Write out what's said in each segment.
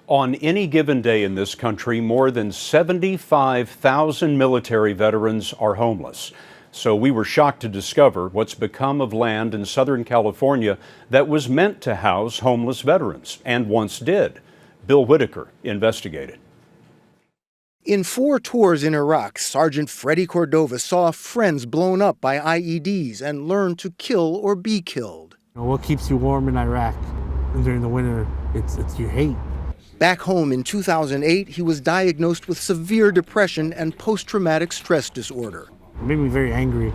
On any given day in this country, more than 75,000 military veterans are homeless. So we were shocked to discover what's become of land in Southern California that was meant to house homeless veterans, and once did. Bill Whitaker investigated. In 4 tours in Iraq, Sergeant Freddie Cordova saw friends blown up by IEDs and learned to kill or be killed. What keeps you warm in Iraq during the winter? It's your hate. Back home in 2008, he was diagnosed with severe depression and post-traumatic stress disorder. It made me very angry,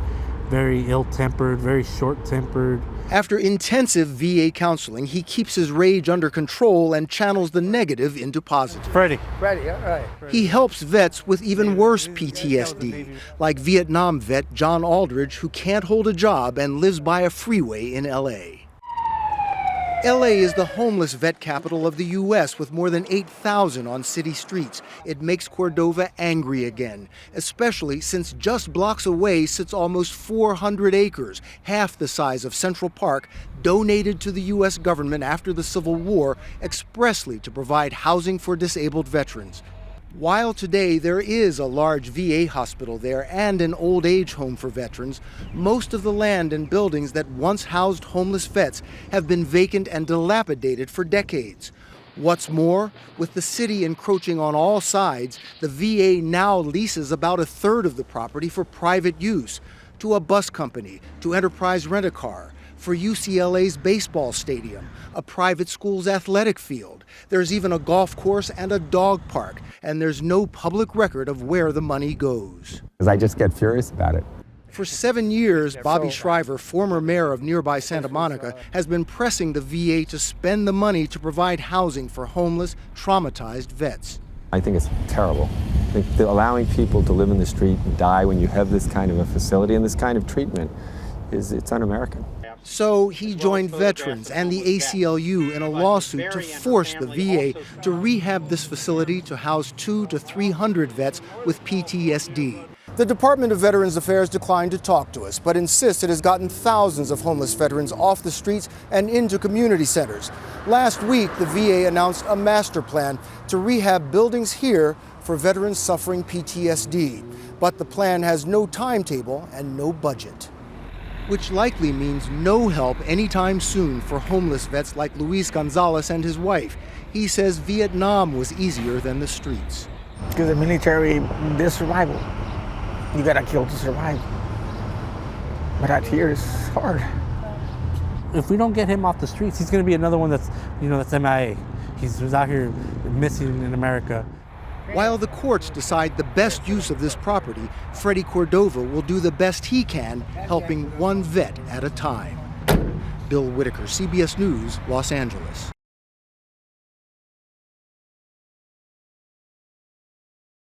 very ill-tempered, very short-tempered. After intensive VA counseling, he keeps his rage under control and channels the negative into positive. Freddie, all right. He helps vets with even worse PTSD, like Vietnam vet John Aldridge, who can't hold a job and lives by a freeway in LA. LA is the homeless vet capital of the U.S. with more than 8,000 on city streets. It makes Cordova angry again, especially since just blocks away sits almost 400 acres, half the size of Central Park, donated to the U.S. government after the Civil War expressly to provide housing for disabled veterans. While today there is a large VA hospital there and an old age home for veterans, most of the land and buildings that once housed homeless vets have been vacant and dilapidated for decades. What's more, with the city encroaching on all sides, the VA now leases about 1/3 of the property for private use, to a bus company, to Enterprise Rent-A-Car, for UCLA's baseball stadium, a private school's athletic field. There's even a golf course and a dog park, and there's no public record of where the money goes. I just get furious about it. For 7 years, Bobby Shriver, former mayor of nearby Santa Monica, has been pressing the VA to spend the money to provide housing for homeless, traumatized vets. I think it's terrible. I think allowing people to live in the street and die when you have this kind of a facility and this kind of treatment it's un-American. So he joined veterans and the ACLU in a lawsuit to force the VA to rehab this facility to house 200 to 300 vets with PTSD. The Department of Veterans Affairs declined to talk to us, but insists it has gotten thousands of homeless veterans off the streets and into community centers. Last week, the VA announced a master plan to rehab buildings here for veterans suffering PTSD. But the plan has no timetable and no budget, which likely means no help anytime soon for homeless vets like Luis Gonzalez and his wife. He says Vietnam was easier than the streets. Because the military, there's survival. You gotta kill to survive. But out here, it's hard. if we don't get him off the streets, he's going to be another one that's MIA. He's out here missing in America. While the courts decide the best use of this property, Freddie Cordova will do the best he can, helping one vet at a time. Bill Whitaker, CBS News, Los Angeles.